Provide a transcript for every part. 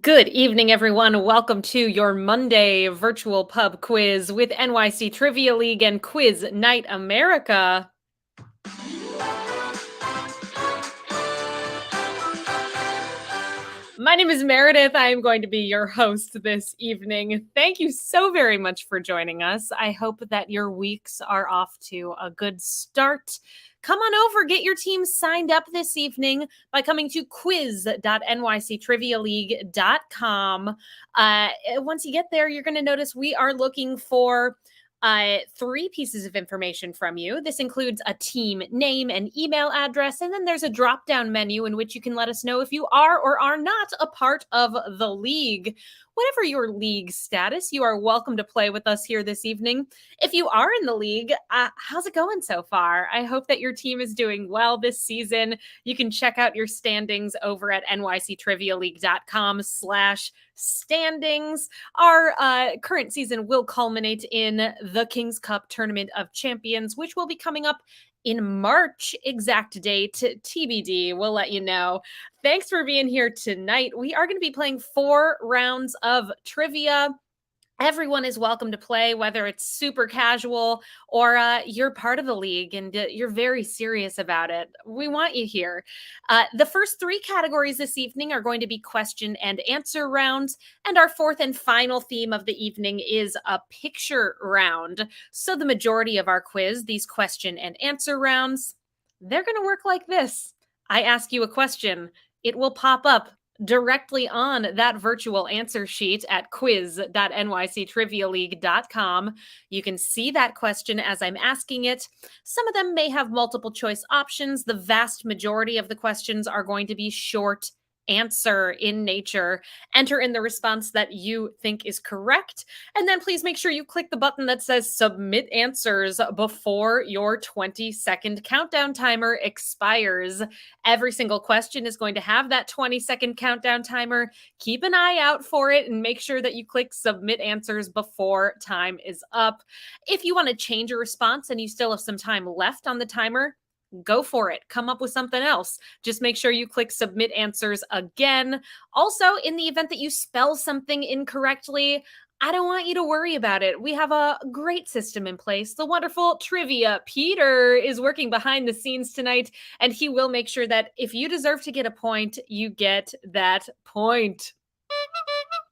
Good evening, everyone. Welcome to your Monday virtual pub quiz with NYC Trivia League and Quiz Night America. My name is Meredith. I am going to be your host this evening. Thank you so very much for joining us. I hope that your weeks are off to a good start. Come on over, get your team signed up this evening by coming to quiz.nyctrivialeague.com. Once you get there, you're going to notice we are looking for three pieces of information from you. This includes a team name and email address, and then there's a drop down menu in which you can let us know if you are or are not a part of the league. Whatever your league status, you are welcome to play with us here this evening. If you are in the league, how's it going so far? I hope that your team is doing well this season. You can check out your standings over at nyctrivialeague.com/standings. Our current season will culminate in the King's Cup Tournament of Champions, which will be coming up in March. Exact date TBD. We'll let you know. Thanks for being here tonight. We are going to be playing 4 rounds of trivia. Everyone is welcome to play, whether it's super casual or you're part of the league and you're very serious about it. We want you here. The first 3 categories this evening are going to be question and answer rounds, and our fourth and final theme of the evening is a picture round. So the majority of our quiz, these question and answer rounds, they're going to work like this. I ask you a question. It will pop up directly on that virtual answer sheet at quiz.nyctrivialeague.com. You can see that question as I'm asking it. Some of them may have multiple choice options. The vast majority of the questions are going to be short answer in nature. Enter in the response that you think is correct. And then please make sure you click the button that says submit answers before your 20-second countdown timer expires. Every single question is going to have that 20-second countdown timer. Keep an eye out for it and make sure that you click submit answers before time is up. If you want to change your response and you still have some time left on the timer, go for it. Come up with something else. Just make sure you click submit answers again. Also, in the event that you spell something incorrectly, I don't want you to worry about it. We have a great system in place. The wonderful Trivia Peter is working behind the scenes tonight, and he will make sure that if you deserve to get a point, you get that point.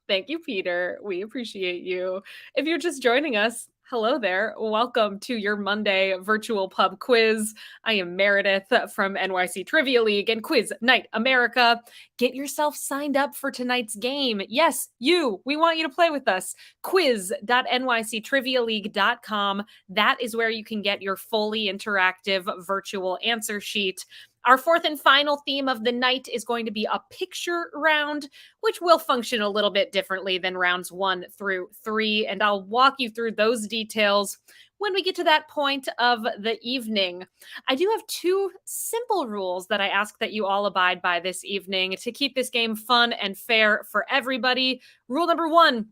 Thank you, Peter. We appreciate you. If you're just joining us, hello there. Welcome to your Monday virtual pub quiz. I am Meredith from NYC Trivia League and Quiz Night America. Get yourself signed up for tonight's game. Yes, you. We want you to play with us. Quiz.nyctrivialeague.com. That is where you can get your fully interactive virtual answer sheet. Our fourth and final theme of the night is going to be a picture round, which will function a little bit differently than rounds 1 through 3. And I'll walk you through those details when we get to that point of the evening. I do have 2 simple rules that I ask that you all abide by this evening to keep this game fun and fair for everybody. Rule number 1,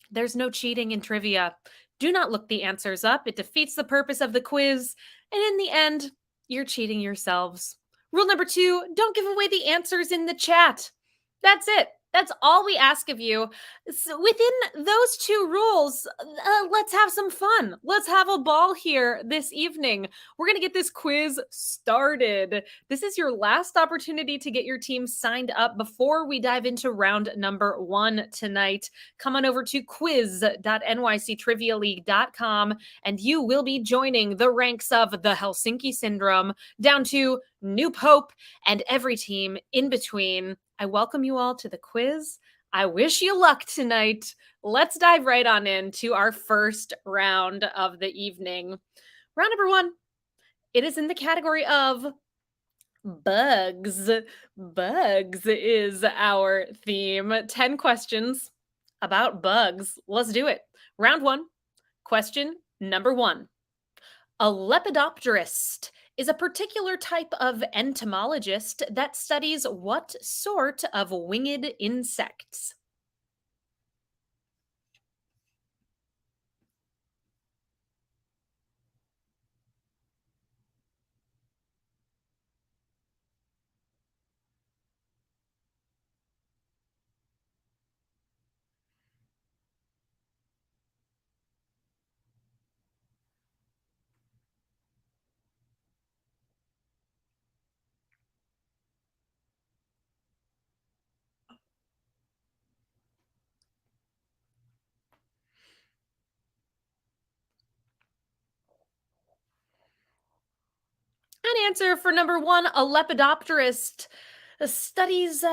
there's no cheating in trivia. Do not look the answers up. It defeats the purpose of the quiz. And in the end, you're cheating yourselves. Rule number 2, don't give away the answers in the chat. That's it. That's all we ask of you. So within those 2 rules, let's have some fun. Let's have a ball here this evening. We're going to get this quiz started. This is your last opportunity to get your team signed up before we dive into round number 1 tonight. Come on over to quiz.nyctrivialeague.com and you will be joining the ranks of the Helsinki Syndrome down to New Pope and every team in between. I welcome you all to the quiz. I wish you luck tonight. Let's dive right on into our first round of the evening. Round number 1, it is in the category of bugs. Bugs is our theme. 10 questions about bugs. Let's do it. Round 1, question number 1. A lepidopterist is a particular type of entomologist that studies what sort of winged insects? answer for number one, a lepidopterist studies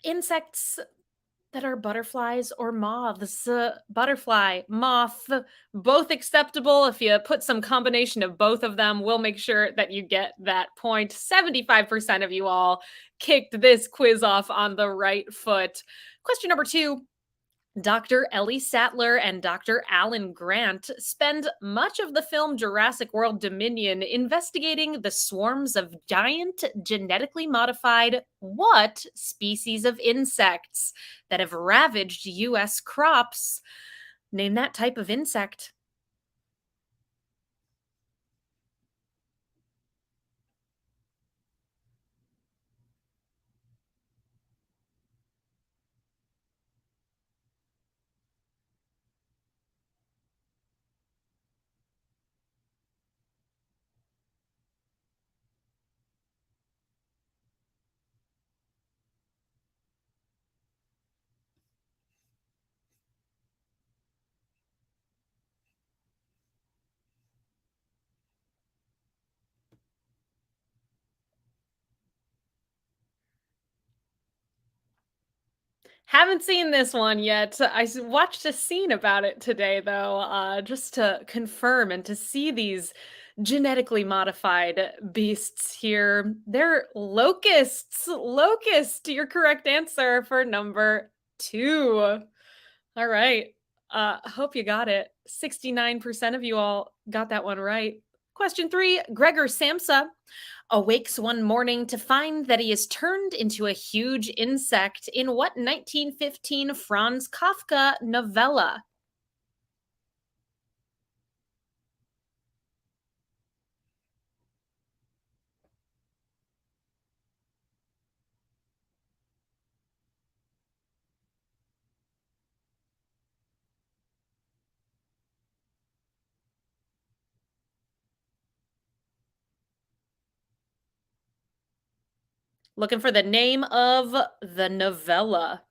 insects that are butterflies or moths. Butterfly, moth, both acceptable. If you put some combination of both of them, we'll make sure that you get that point. 75% of you all kicked this quiz off on the right foot. Question number two. Dr. Ellie Sattler and Dr. Alan Grant spend much of the film Jurassic World Dominion investigating the swarms of giant genetically modified what species of insects that have ravaged US crops? Name that type of insect. Haven't seen this one yet. Watched a scene about it today, though, just to confirm and to see these genetically modified beasts here. They're locusts. Locust, your correct answer for number two. All right. Hope you got it. 69% of you all got that one right. Question three. Gregor Samsa awakes one morning to find that he is turned into a huge insect in what 1915 Franz Kafka novella? Looking for the name of the novella.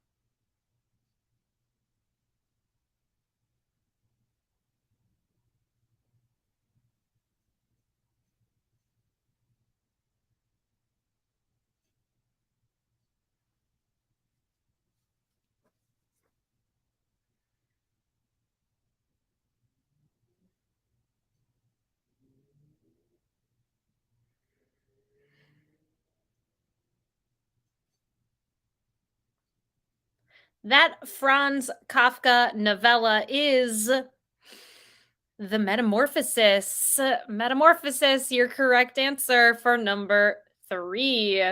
That Franz Kafka novella is The Metamorphosis. Metamorphosis, your correct answer for number three.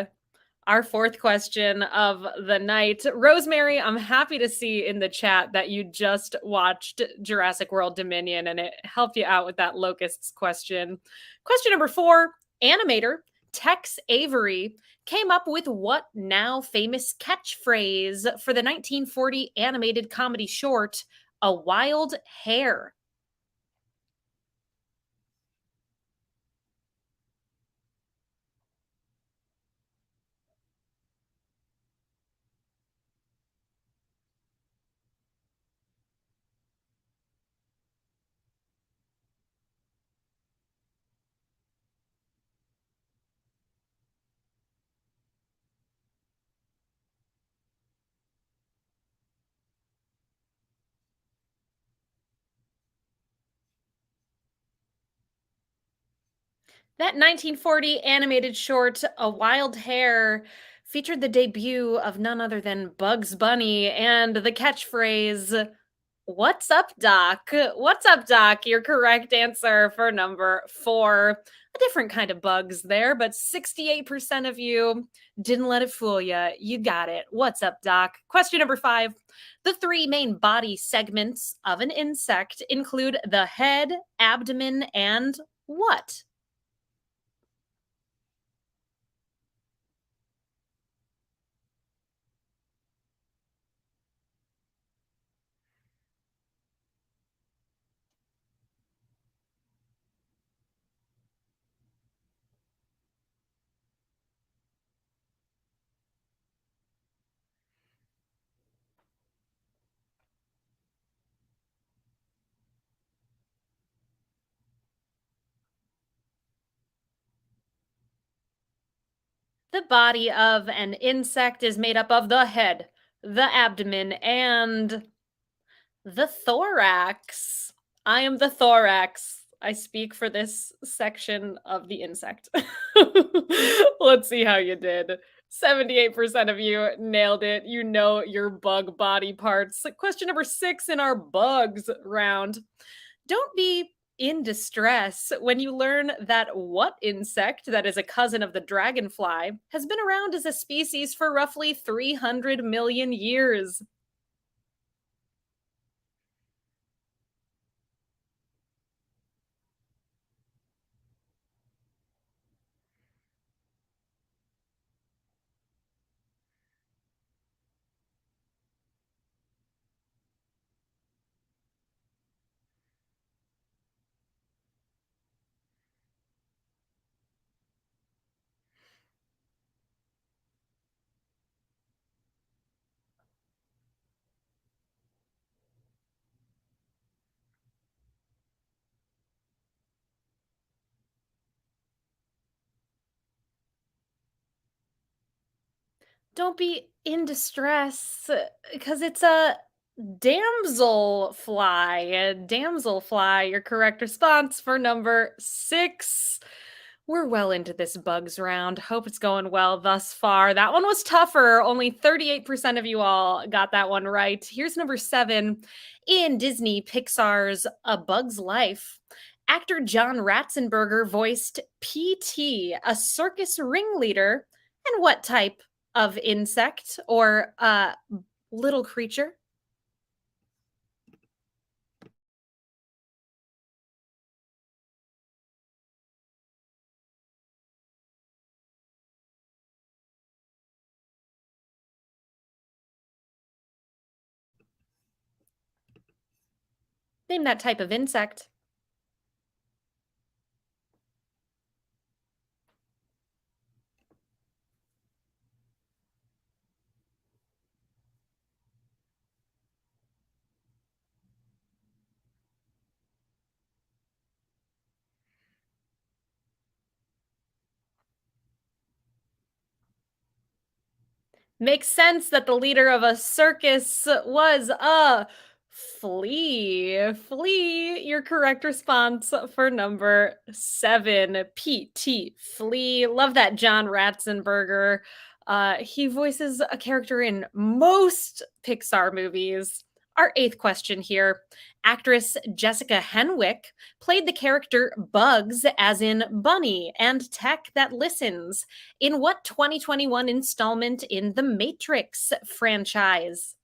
Our fourth question of the night. Rosemary, I'm happy to see in the chat that you just watched Jurassic World Dominion and it helped you out with that locusts question. Question number four. Animator Tex Avery came up with what now famous catchphrase for the 1940 animated comedy short, A Wild Hare? That 1940 animated short, A Wild Hare, featured the debut of none other than Bugs Bunny and the catchphrase, What's up, Doc? What's up, Doc? Your correct answer for number four. A different kind of bugs there, but 68% of you didn't let it fool you. You got it. What's up, Doc? Question number five. The three main body segments of an insect include the head, abdomen, and what? The body of an insect is made up of the head, the abdomen, and the thorax. I am the thorax. I speak for this section of the insect. Let's see how you did. 78% of you nailed it. You know your bug body parts. Question number 6 in our bugs round. Don't be in distress when you learn that what insect that is a cousin of the dragonfly has been around as a species for roughly 300 million years. Don't be in distress because it's a damselfly. A damselfly, your correct response for number 6. We're well into this bugs round. Hope it's going well thus far. That one was tougher. Only 38% of you all got that one right. Here's number 7. In Disney Pixar's A Bug's Life, actor John Ratzenberger voiced PT, a circus ringleader. And what type of insect or little creature? Name that type of insect. Makes sense that the leader of a circus was a flea. Flea, your correct response for number 7. PT, flea. Love that John Ratzenberger. He voices a character in most Pixar movies. Our 8th question here. Actress Jessica Henwick played the character Bugs, as in bunny, and tech that listens in what 2021 installment in the Matrix franchise?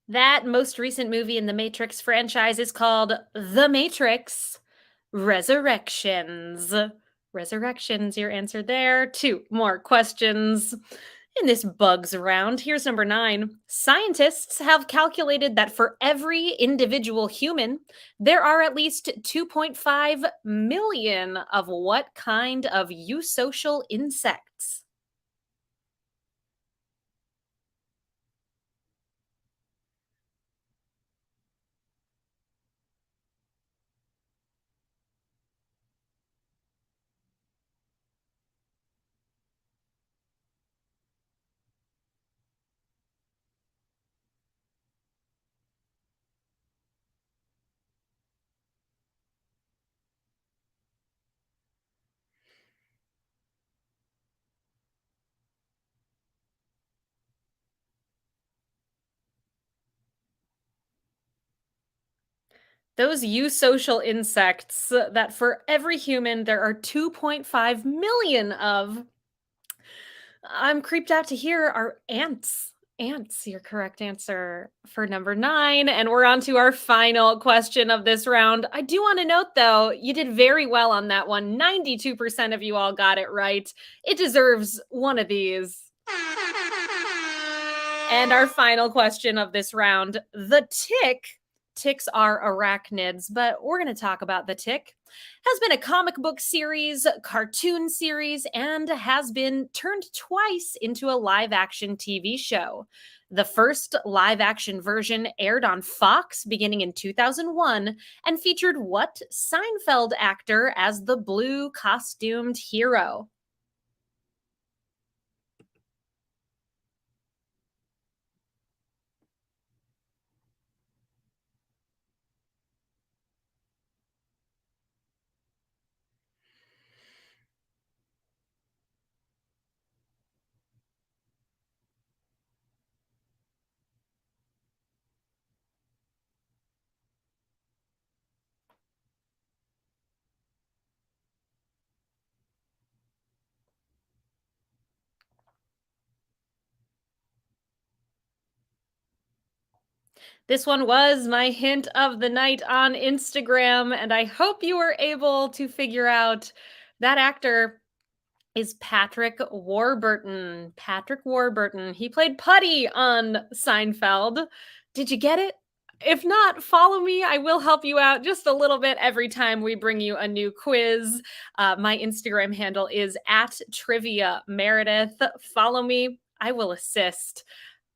That most recent movie in the Matrix franchise is called The Matrix Resurrections. Resurrections, your answer there. 2 more questions in this bugs round. Here's number 9. Scientists have calculated that for every individual human, there are at least 2.5 million of what kind of eusocial insects? Those eusocial insects that for every human there are 2.5 million of. I'm creeped out to hear are ants. Ants, your correct answer for number 9. And we're on to our final question of this round. I do want to note, though, you did very well on that one. 92% of you all got it right. It deserves one of these. And our final question of this round, the tick. Ticks are arachnids, but we're going to talk about the tick. Has been a comic book series, cartoon series, and has been turned twice into a live action TV show. The first live action version aired on Fox beginning in 2001 and featured what Seinfeld actor as the blue costumed hero? This one was my hint of the night on Instagram, and I hope you were able to figure out that actor is Patrick Warburton. Patrick Warburton. He played Putty on Seinfeld. Did you get it? If not, follow me. I will help you out just a little bit every time we bring you a new quiz. My Instagram handle is at Trivia Meredith. Follow me. I will assist.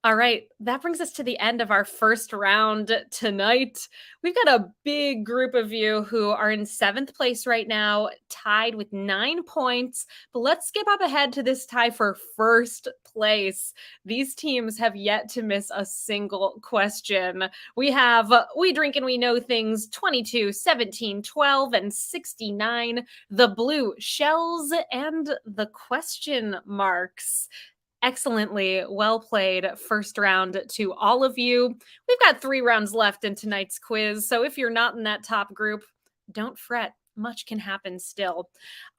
All right, that brings us to the end of our first round tonight. We've got a big group of you who are in 7th place right now, tied with 9 points. But let's skip up ahead to this tie for first place. These teams have yet to miss a single question. We have We Drink and We Know Things 22, 17, 12, and 69, the blue shells, and the question marks. Excellently well played first round to all of you. We've got 3 rounds left in tonight's quiz, so if you're not in that top group, don't fret. Much can happen still.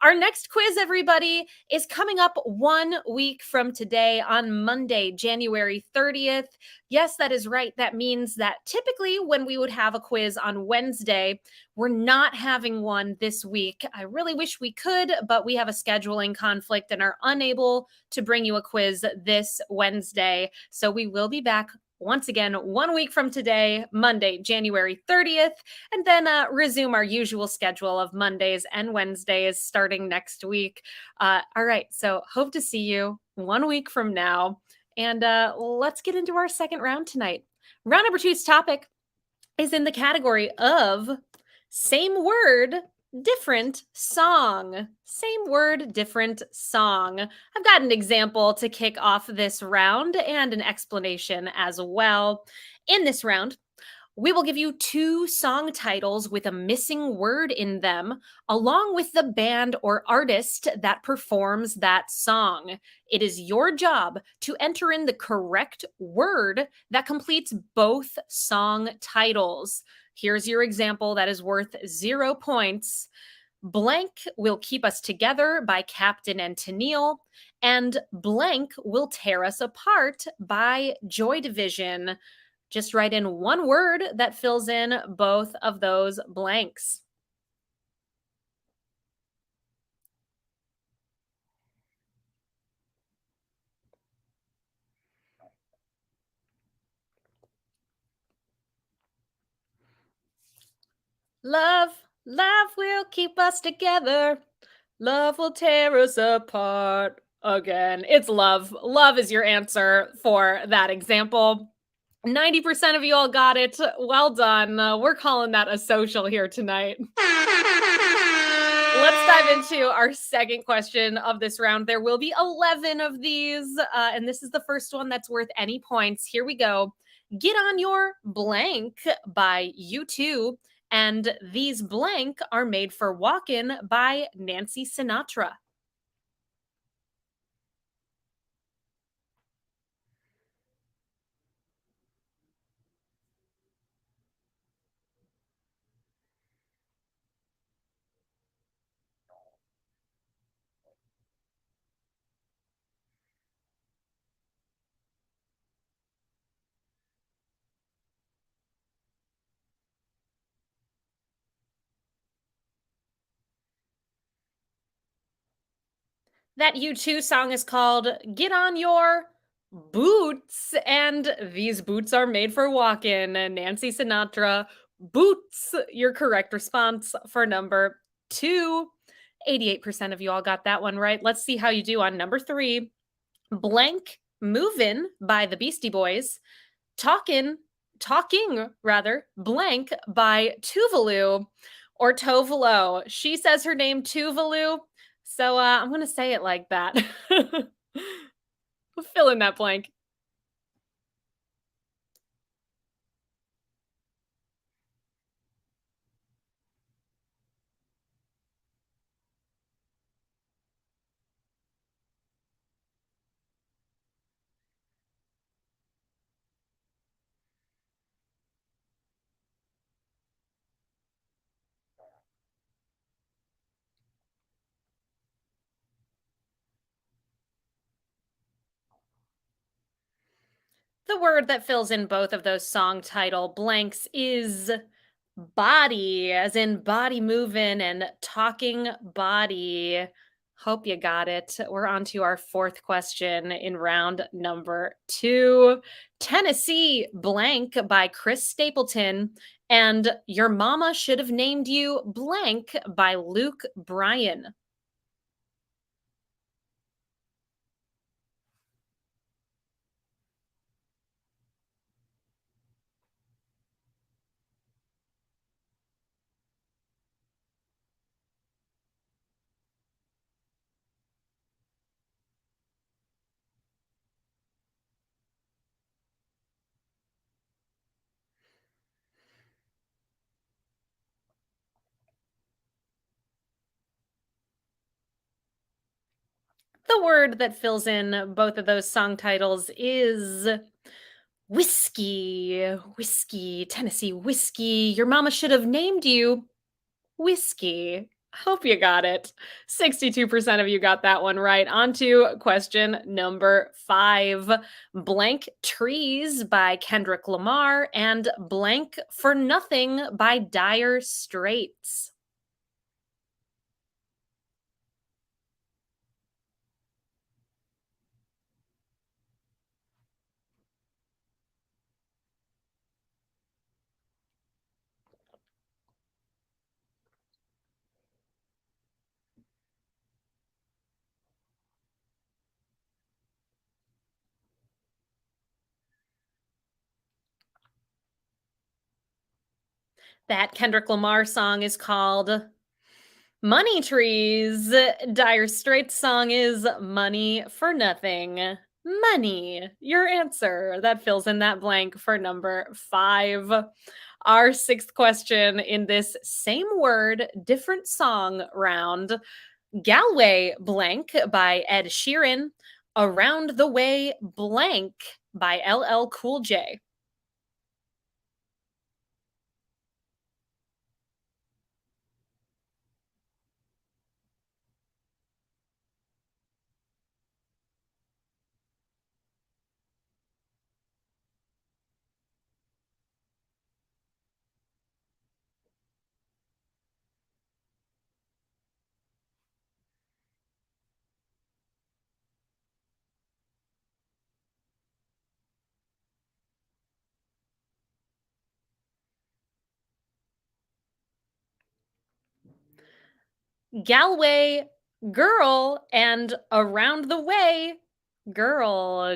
Our next quiz, everybody, is coming up 1 week from today on Monday, January 30th. Yes, that is right. That means that typically when we would have a quiz on Wednesday, we're not having one this week. I really wish we could, but we have a scheduling conflict and are unable to bring you a quiz this Wednesday. So we will be back once again 1 week from today, Monday, January 30th, and then resume our usual schedule of Mondays and Wednesdays starting next week. All right, so hope to see you 1 week from now. And let's get into our second round tonight. Round number two's topic is in the category of same word, different song. Same word, different song. I've got an example to kick off this round and an explanation as well. In this round, we will give you 2 song titles with a missing word in them, along with the band or artist that performs that song. It is your job to enter in the correct word that completes both song titles. Here's your example that is worth 0 points. Blank Will Keep Us Together by Captain and Tennille, and Blank Will Tear Us Apart by Joy Division. Just write in one word that fills in both of those blanks. Love, love will keep us together. Love will tear us apart again. It's love. Love is your answer for that example. 90% of you all got it. Well done. We're calling that a social here tonight. Let's dive into our second question of this round. There will be 11 of these, and this is the first one that's worth any points. Here we go. Get on Your Blank by U2, and These Blank Are Made for Walkin' by Nancy Sinatra. That U2 song is called Get On Your Boots, and these boots are made for walking. Nancy Sinatra, boots, your correct response for number two. 88% of you all got that one right. Let's see how you do on number three. Blank Movin' by the Beastie Boys. Talking rather, blank by Tuvalu or Tovalo. She says her name Tuvalu, so I'm gonna say it like that. Fill in that blank. The word that fills in both of those song title blanks is body, as in body moving and talking body. Hope you got it. We're on to our fourth question in round number two. Tennessee Blank by Chris Stapleton and Your Mama Should Have Named You Blank by Luke Bryan. The word that fills in both of those song titles is whiskey. Whiskey, Tennessee whiskey. Your mama should have named you whiskey. Hope you got it. 62% of you got that one right. On to question number five. Blank Trees by Kendrick Lamar and Blank for Nothing by Dire Straits. That Kendrick Lamar song is called Money Trees. Dire Straits song is Money for Nothing. Money, your answer. That fills in that blank for number five. Our sixth question in this same word, different song round. Galway blank by Ed Sheeran. Around the Way blank by LL Cool J. Galway girl and Around the Way girl,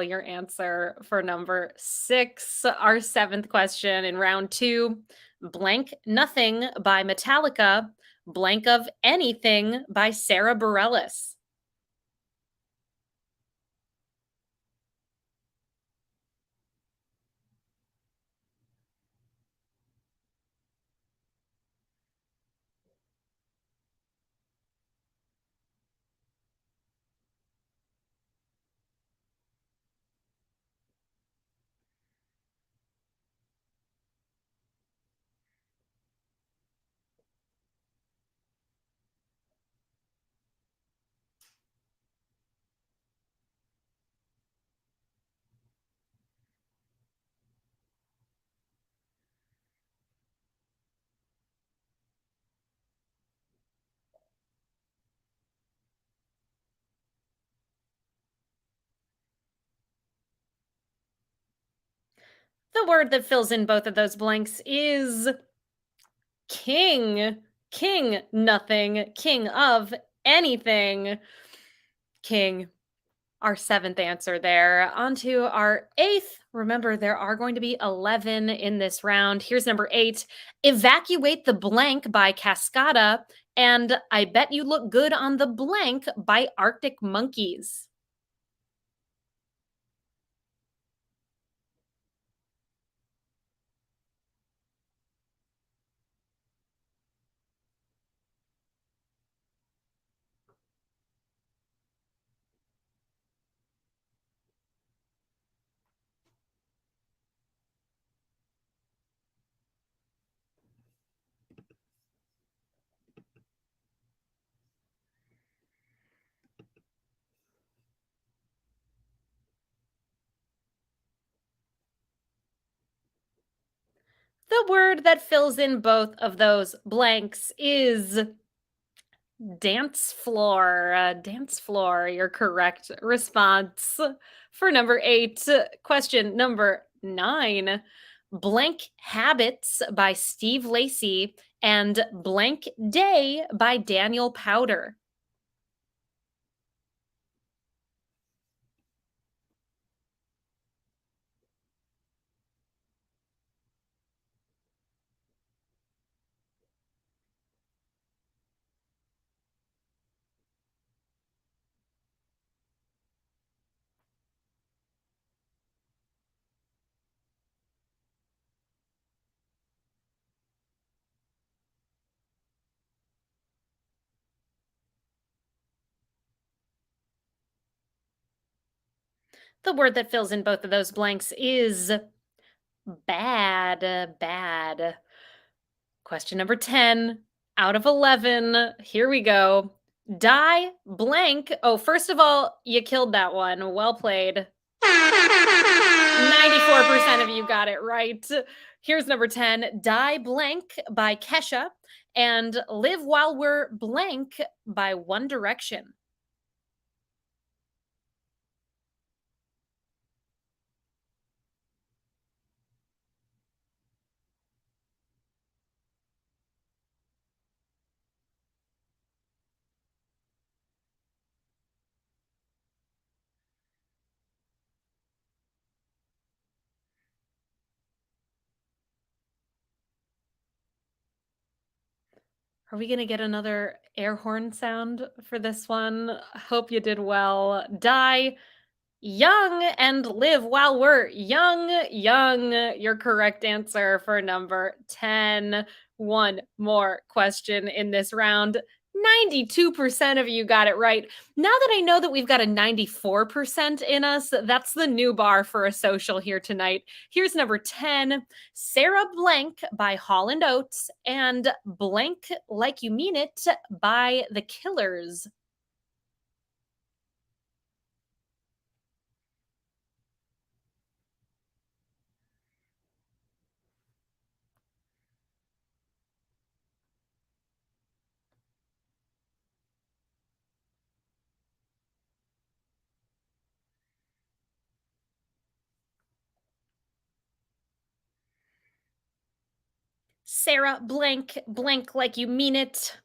your answer for number six. Our seventh question in round two. Blank Nothing by Metallica. Blank of Anything by Sarah Bareilles. The word that fills in both of those blanks is king. King, nothing. King of anything. King. Our seventh answer there. On to our eighth. Remember, there are going to be 11 in this round. Here's number 8. Evacuate the Blank by Cascada, and I Bet You Look Good on the Blank by Arctic Monkeys. The word that fills in both of those blanks is dance floor. Dance floor, your correct response. For number 8, question number 9. Blank Habits by Steve Lacy and Blank Day by Daniel Powder. The word that fills in both of those blanks is bad. Bad. Question number 10 out of 11. Here we go. Die blank. Oh, first of all, you killed that one. Well played. 94% of you got it right. Here's number 10. Die Blank by Kesha and Live While We're Blank by One Direction. Are we going to get another air horn sound for this one? Hope you did well. Die young and live while we're young. Young, your correct answer for number 10. One more question in this round. 92% of you got it right. Now that I know that we've got a 94% in us, that's the new bar for a social here tonight. Here's number 10, Sarah Blank by Holland Oates and Blank Like You Mean It by The Killers. Sarah Blank, Blank Like You Mean It.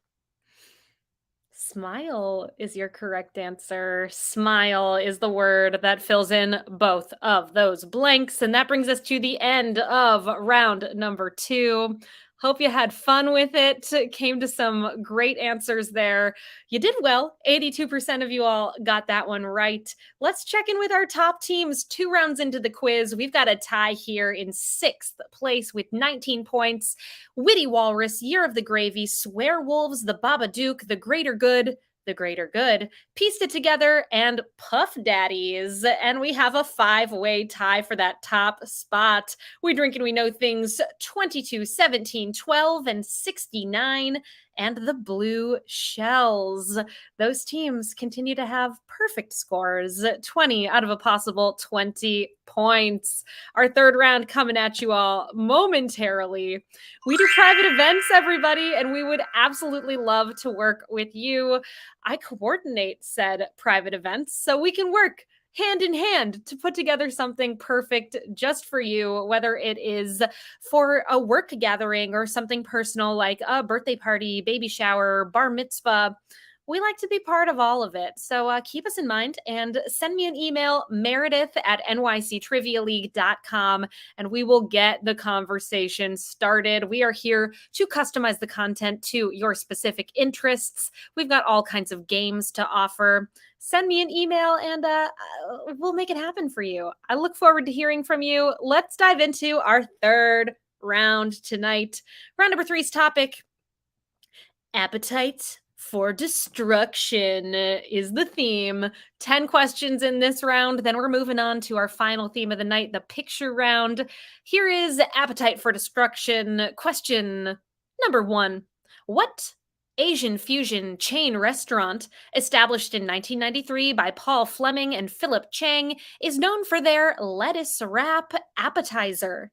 Smile is your correct answer. Smile is the word that fills in both of those blanks. And that brings us to the end of round number 2. Hope you had fun with it. Came to some great answers there. You did well. 82% of you all got that one right. Let's check in with our top teams 2 rounds into the quiz. We've got a tie here in 6th place with 19 points. Witty Walrus, Year of the Gravy, Swearwolves, The Babadook, The Greater Good, The Greater Good, Pieced It Together, and Puff Daddies. And we have a 5-way tie for that top spot. We Drink and We Know Things 22, 17, 12, and 69. And the Blue Shells. Those teams continue to have perfect scores, 20 out of a possible 20 points. Our third round coming at you all momentarily. We do private events, everybody, and we would absolutely love to work with you. I coordinate said private events, so we can work hand in hand to put together something perfect just for you, whether it is for a work gathering or something personal like a birthday party, baby shower, bar mitzvah. We like to be part of all of it. So keep us in mind and send me an email, Meredith at nyctrivialeague.com, and we will get the conversation started. We are here to customize the content to your specific interests. We've got all kinds of games to offer. Send me an email and we'll make it happen for you. I look forward to hearing from you. Let's dive into our third round tonight. Round number three's topic: appetite for destruction is the theme. 10 questions in this round. Then we're moving on to our final theme of the night, the picture round. Here is appetite for destruction. Question number 1. What Asian fusion chain restaurant, established in 1993 by Paul Fleming and Philip Chang, is known for their lettuce wrap appetizer?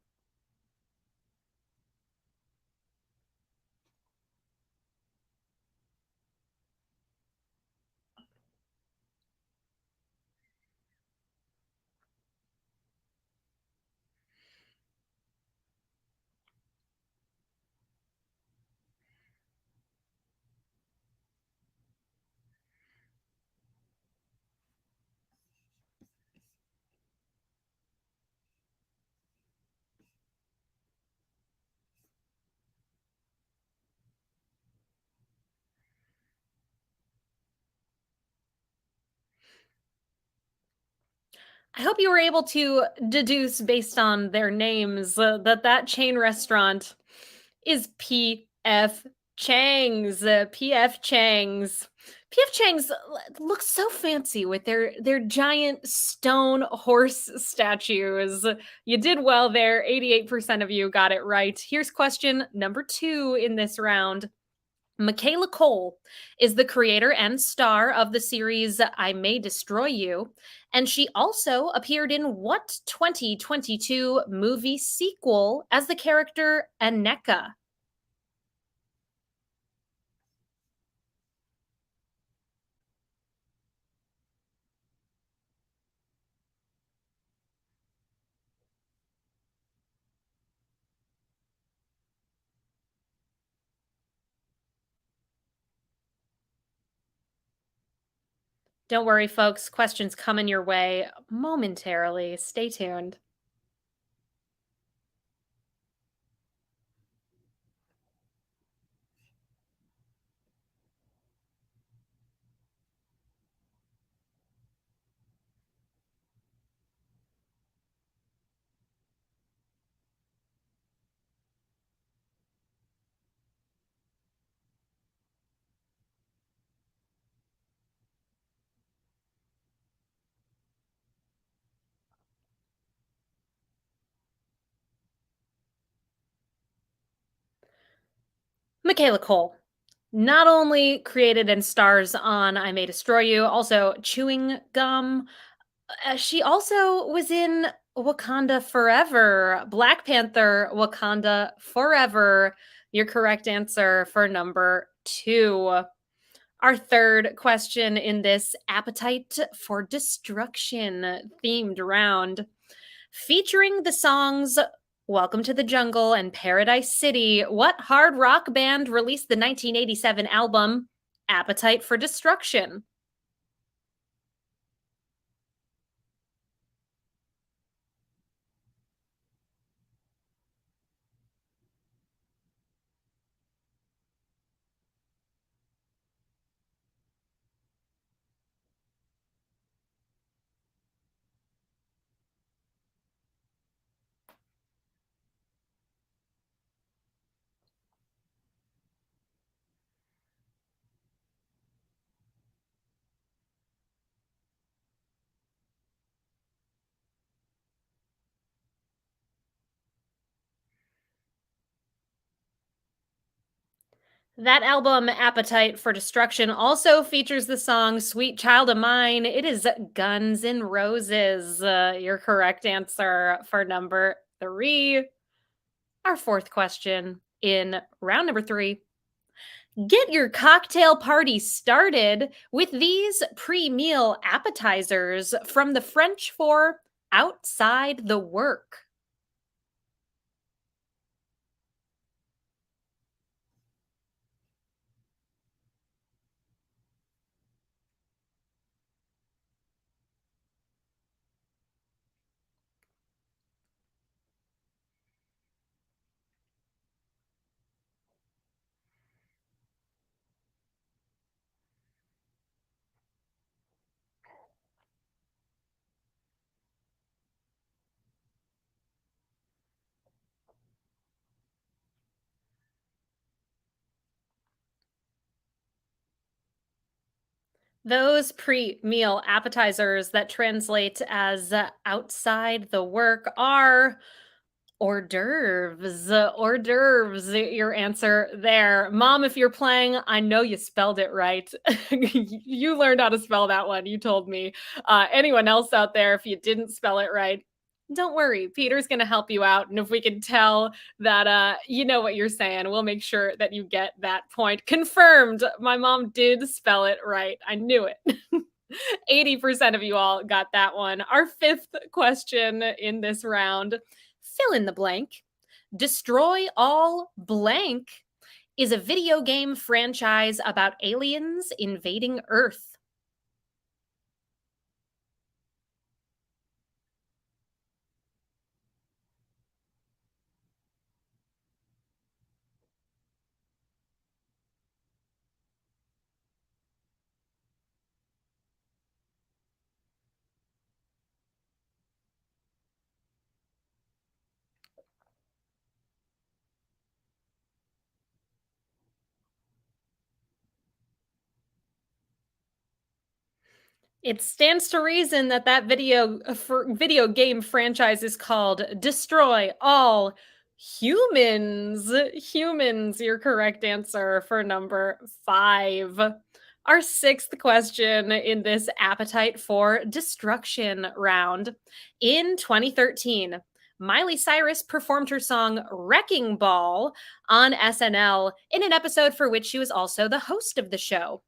I hope you were able to deduce based on their names that that chain restaurant is P.F. Chang's. P.F. Chang's. P.F. Chang's looks so fancy with their giant stone horse statues. You did well there. 88% of you got it right. Here's question number 2 in this round. Michaela Cole is the creator and star of the series I May Destroy You, and she also appeared in what 2022 movie sequel as the character Aneka? Don't worry, folks, questions coming your way momentarily. Stay tuned. Michaela Cole not only created and stars on I May Destroy You, also chewing gum. She also was in Wakanda Forever, Black Panther, Wakanda Forever. Your correct answer for number 2. Our third question in this appetite for destruction themed round, featuring the songs Welcome to the Jungle and Paradise City, what hard rock band released the 1987 album Appetite for Destruction? That album, Appetite for Destruction, also features the song Sweet Child of Mine. It is Guns N' Roses. Your correct answer for number 3. Our fourth question in round number 3. Get your cocktail party started with these pre meal appetizers from the French for outside the work. Those pre meal appetizers that translate as outside the work are hors d'oeuvres. Hors d'oeuvres, your answer there. Mom, if you're playing, I know you spelled it right. You learned how to spell that one. You told me. Anyone else out there, if you didn't spell it right, don't worry. Peter's going to help you out. And if we can tell that you know what you're saying, we'll make sure that you get that point. Confirmed. My mom did spell it right. I knew it. 80% of you all got that one. Our fifth question in this round, fill in the blank. Destroy All Blank is a video game franchise about aliens invading Earth. It stands to reason that that video game franchise is called Destroy All Humans. Humans, your correct answer for number 5. Our sixth question in this Appetite for Destruction round. In 2013, Miley Cyrus performed her song Wrecking Ball on SNL in an episode for which she was also the host of the show.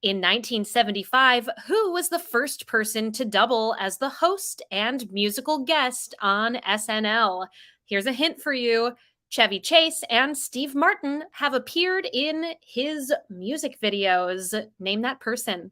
In 1975, who was the first person to double as the host and musical guest on SNL? Here's a hint for you. Chevy Chase and Steve Martin have appeared in his music videos. Name that person.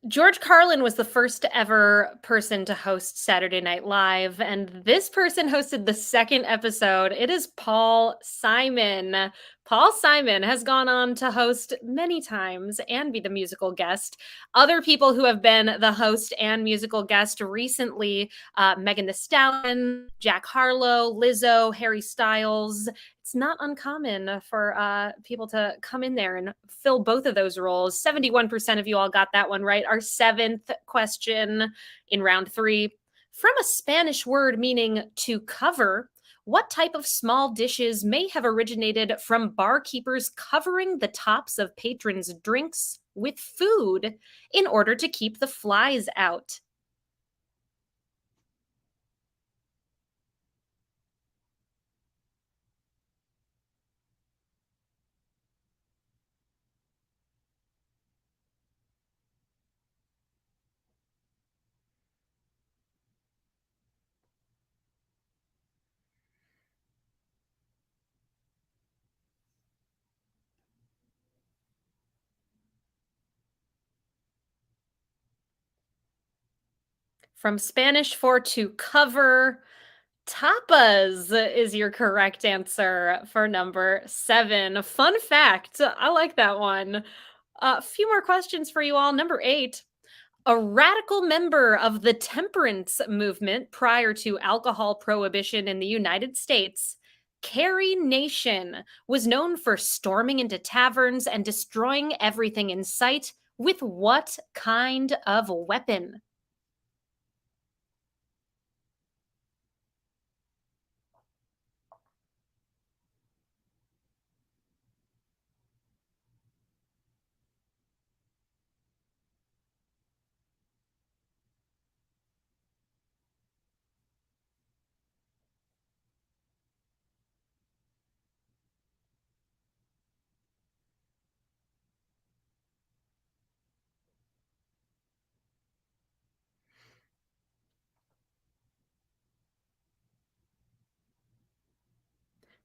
George Carlin was the first ever person to host Saturday Night Live, and this person hosted the second episode. It is Paul Simon. Paul Simon has gone on to host many times and be the musical guest. Other people who have been the host and musical guest recently, Megan Thee Stallion, Jack Harlow, Lizzo, Harry Styles. It's not uncommon for people to come in there and fill both of those roles. 71% of you all got that one right. Our seventh question in round 3, from a Spanish word meaning to cover, what type of small dishes may have originated from barkeepers covering the tops of patrons' drinks with food in order to keep the flies out? From Spanish for to cover, tapas is your correct answer for number 7. Fun fact, I like that one. A few more questions for you all. Number 8. A radical member of the temperance movement prior to alcohol prohibition in the United States, Carrie Nation was known for storming into taverns and destroying everything in sight with what kind of weapon?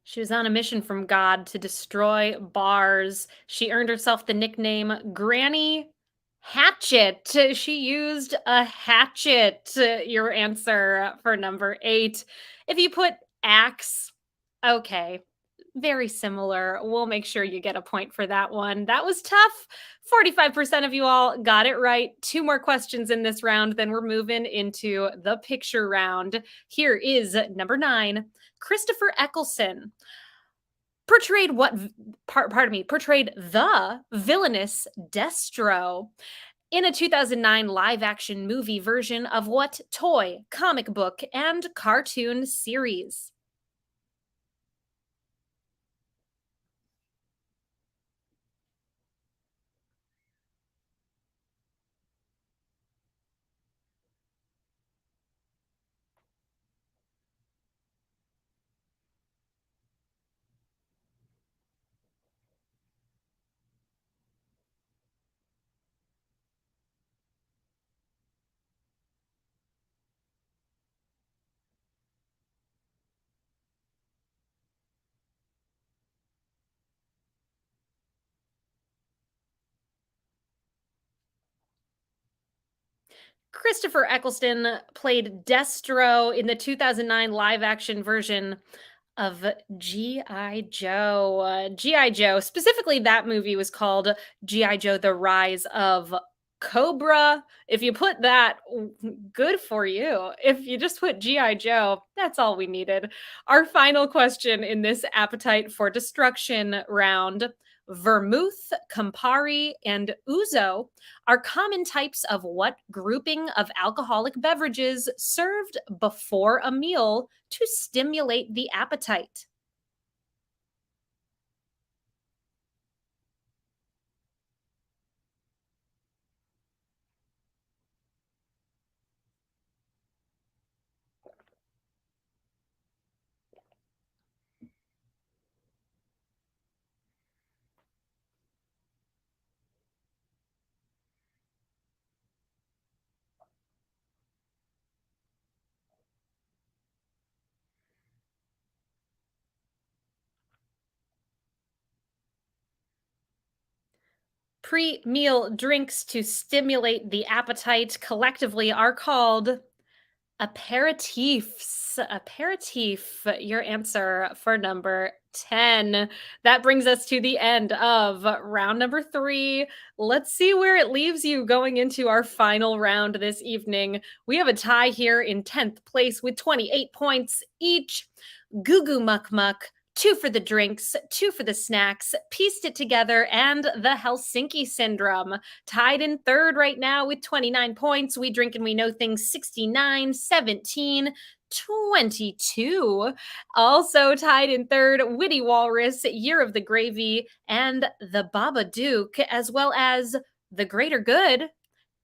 She was on a mission from God to destroy bars. She earned herself the nickname Granny Hatchet. She used a hatchet. Your answer for number 8. If you put axe, okay, very similar. We'll make sure you get a point for that one. That was tough. 45% of you all got it right. Two more questions in this round, then we're moving into the picture round. Here is number 9. Christopher Eccleston portrayed portrayed the villainous Destro in a 2009 live action movie version of what toy, comic book, and cartoon series? Christopher Eccleston played Destro in the 2009 live action version of G.I. Joe. G.I. Joe, specifically, that movie was called G.I. Joe The Rise of Cobra. If you put that, good for you. If you just put G.I. Joe, that's all we needed. Our final question in this Appetite for Destruction round: Vermouth, Campari, and Ouzo are common types of what grouping of alcoholic beverages served before a meal to stimulate the appetite? Pre meal drinks to stimulate the appetite collectively are called aperitifs. Aperitif, your answer for number 10. That brings us to the end of round number 3. Let's see where it leaves you going into our final round this evening. We have a tie here in 10th place with 28 points each. Goo Goo Muck Muck, two for the drinks, two for the snacks, pieced it together, and the Helsinki Syndrome. Tied in third right now with 29 points. We Drink and We Know Things 69, 17, 22. Also tied in third, Witty Walrus, Year of the Gravy, and the Babadook, as well as The Greater Good.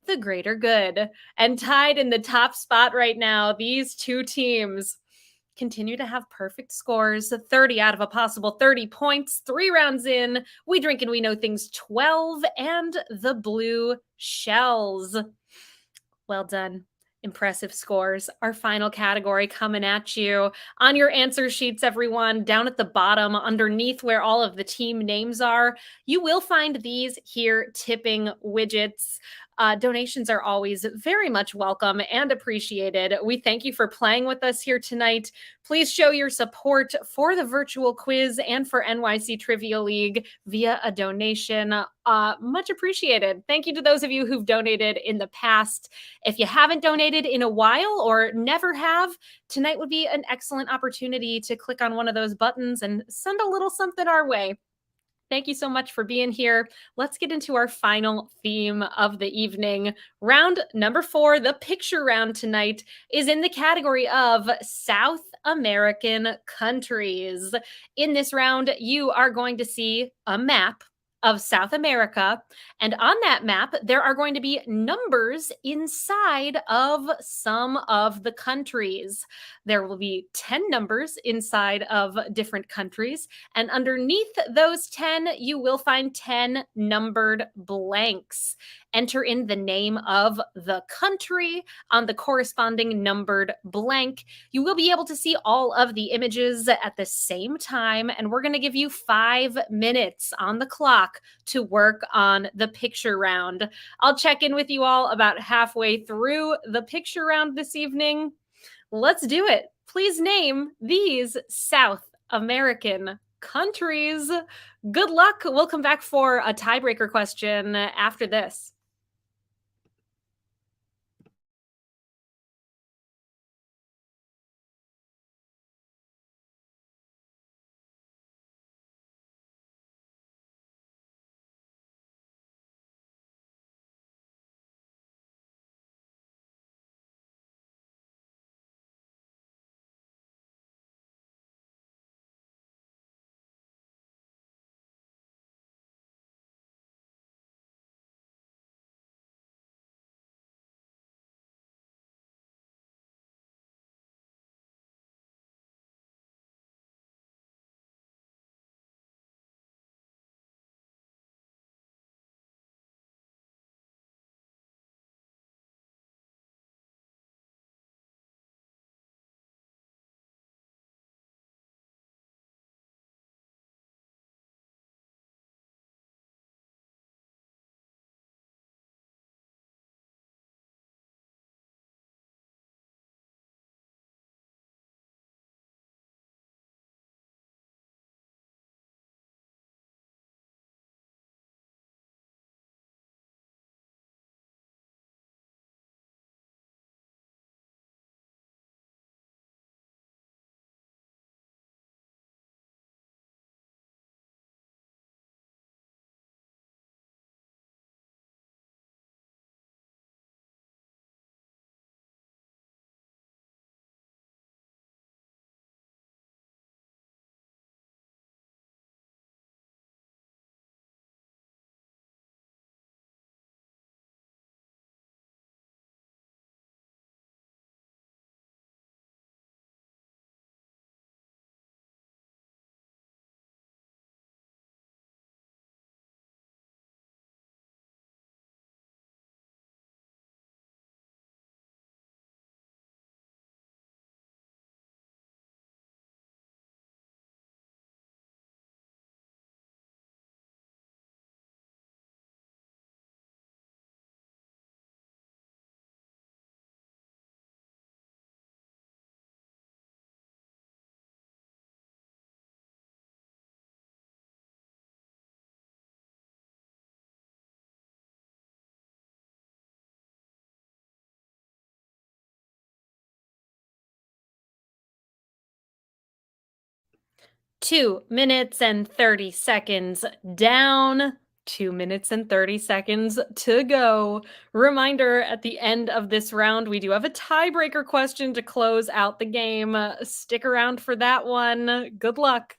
The Greater Good. And tied in the top spot right now, these two teams continue to have perfect scores, 30 out of a possible 30 points. 3 rounds in, We Drink and We Know Things 12, and the Blue Shells. Well done. Impressive scores. Our final category coming at you. On your answer sheets, everyone, down at the bottom, underneath where all of the team names are, you will find these here tipping widgets. Donations are always very much welcome and appreciated. We thank you for playing with us here tonight. Please show your support for the virtual quiz and for NYC Trivia League via a donation. Much appreciated. Thank you to those of you who've donated in the past. If you haven't donated in a while or never have, tonight would be an excellent opportunity to click on one of those buttons and send a little something our way. Thank you so much for being here. Let's get into our final theme of the evening. Round number 4, the picture round tonight, is in the category of South American countries. In this round, you are going to see a map of South America. And on that map, there are going to be numbers inside of some of the countries. There will be 10 numbers inside of different countries. And underneath those 10, you will find 10 numbered blanks. Enter in the name of the country on the corresponding numbered blank. You will be able to see all of the images at the same time, and we're going to give you 5 minutes on the clock to work on the picture round. I'll check in with you all about halfway through the picture round this evening. Let's do it. Please name these South American countries. Good luck. We'll come back for a tiebreaker question after this. Two minutes and 30 seconds down. 2 minutes and 30 seconds to go. Reminder at the end of this round, we do have a tiebreaker question to close out the game. Stick around for that one. Good luck.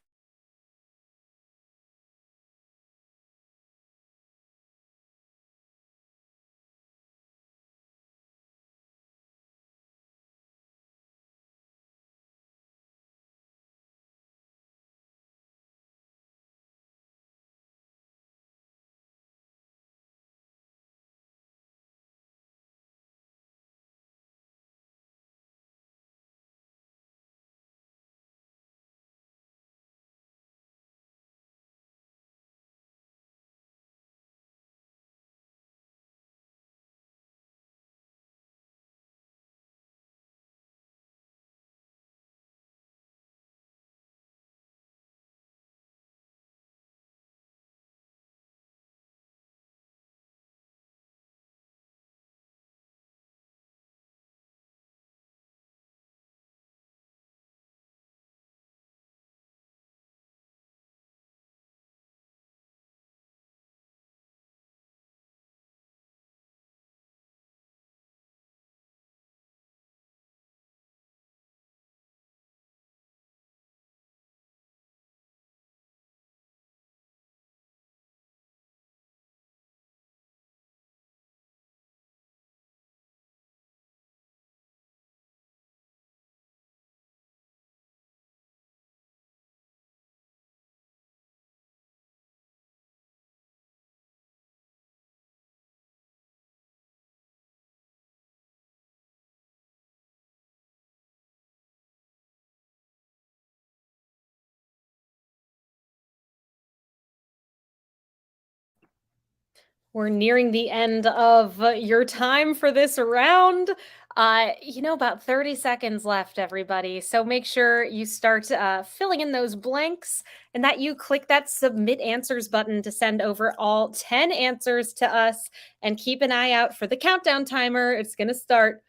We're nearing the end of your time for this round. About 30 seconds left, everybody. So make sure you start filling in those blanks and that you click that submit answers button to send over all 10 answers to us. And keep an eye out for the countdown timer. It's going to start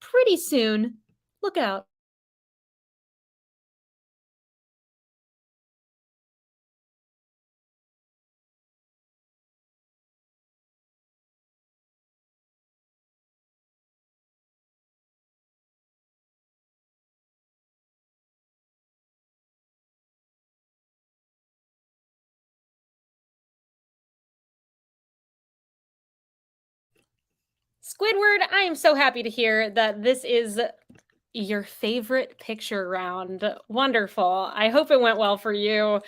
pretty soon. Look out. Squidward, I am so happy to hear that this is your favorite picture round. Wonderful. I hope it went well for you.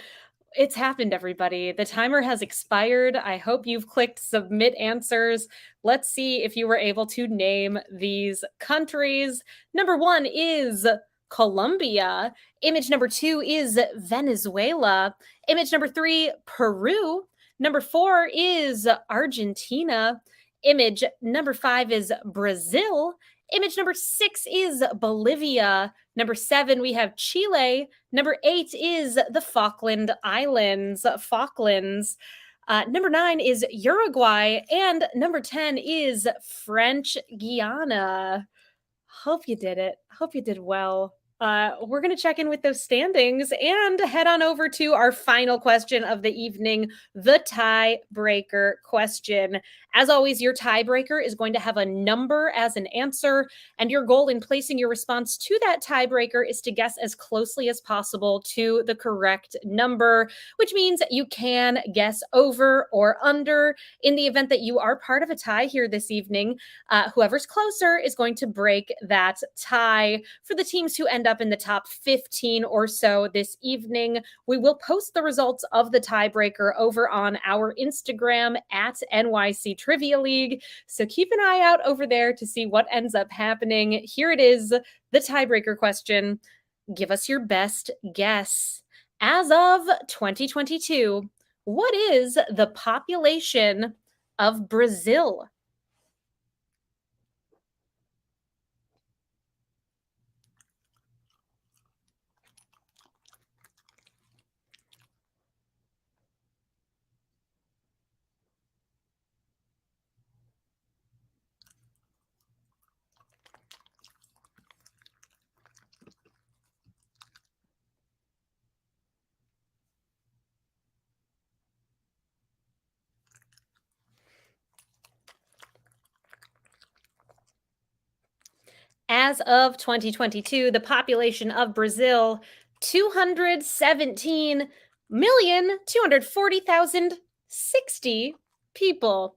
It's happened, everybody. The timer has expired. I hope you've clicked submit answers. Let's see if you were able to name these countries. Number 1 is Colombia. Image number 2 is Venezuela. Image number 3, Peru. Number 4 is Argentina. Image number 5 is Brazil. Image number 6 is Bolivia. Number 7, we have Chile. Number 8 is the Falkland Islands. Falklands. Number 9 is Uruguay. And number 10 is French Guiana. Hope you did it. Hope you did well. We're going to check in with those standings and head on over to our final question of the evening, the tiebreaker question. As always, your tiebreaker is going to have a number as an answer, and your goal in placing your response to that tiebreaker is to guess as closely as possible to the correct number, which means you can guess over or under. In the event that you are part of a tie here this evening, whoever's closer is going to break that tie. For the teams who end up in the top 15 or so this evening, we will post the results of the tiebreaker over on our Instagram at NYC Trivia League. So keep an eye out over there to see what ends up happening. Here it is, the tiebreaker question. Give us your best guess. As of 2022, what is the population of Brazil? As of 2022, the population of Brazil, 217,240,060 people.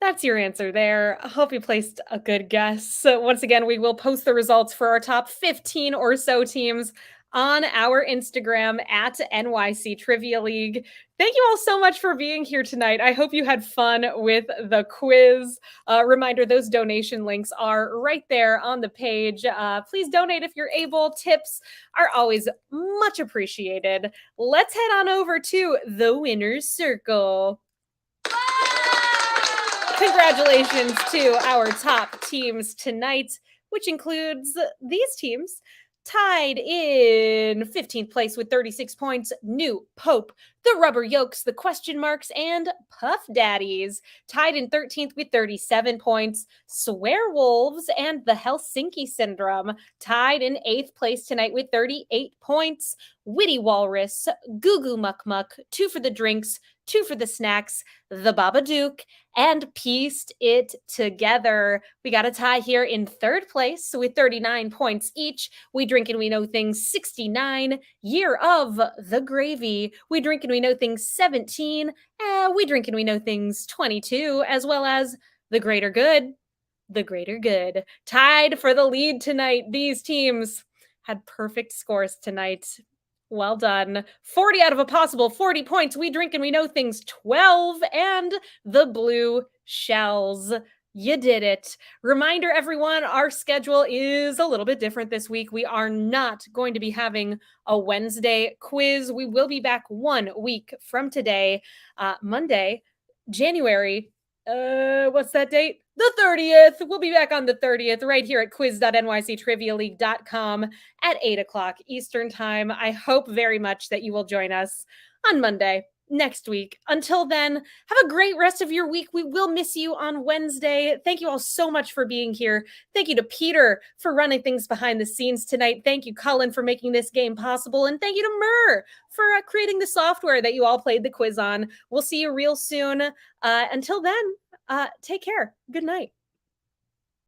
That's your answer there. I hope you placed a good guess. So once again, we will post the results for our top 15 or so teams on our Instagram at NYC Trivia League. Thank you all so much for being here tonight. I hope you had fun with the quiz. Reminder, those donation links are right there on the page. Please donate if you're able. Tips are always much appreciated. Let's head on over to the winner's circle. Congratulations to our top teams tonight, which includes these teams. Tied in 15th place with 36 points, New Pope, the Rubber Yolks, the Question Marks, and Puff Daddies. Tied in 13th with 37 points, Swearwolves and the Helsinki Syndrome. Tied in 8th place tonight with 38 points, Witty Walrus, Goo Goo Muck Muck, 2 for the drinks, 2 for the snacks, the Babadook, and pieced it together. We got a tie here in 3rd place with 39 points each. We Drink and We Know Things 69, Year of the Gravy. We Drink and We Know Things 17, We Drink and We Know Things 22, as well as The Greater Good. The Greater Good. Tied for the lead tonight. These teams had perfect scores tonight. Well done. 40 out of a possible 40 points. We Drink and We Know Things 12, and the Blue Shells. You did it. Reminder, everyone, our schedule is a little bit different this week. We are not going to be having a Wednesday quiz. We will be back 1 week from today, Monday, January What's that date? The 30th. We'll be back on the 30th right here at quiz.nyctrivialeague.com at 8 o'clock Eastern Time. I hope very much that you will join us on Monday next week. Until then, have a great rest of your week. We will miss you on Wednesday. Thank you all so much for being here. Thank you to Peter for running things behind the scenes tonight. Thank you, Cullen, for making this game possible. And thank you to Murr for creating the software that you all played the quiz on. We'll see you real soon. Until then, take care. Good night.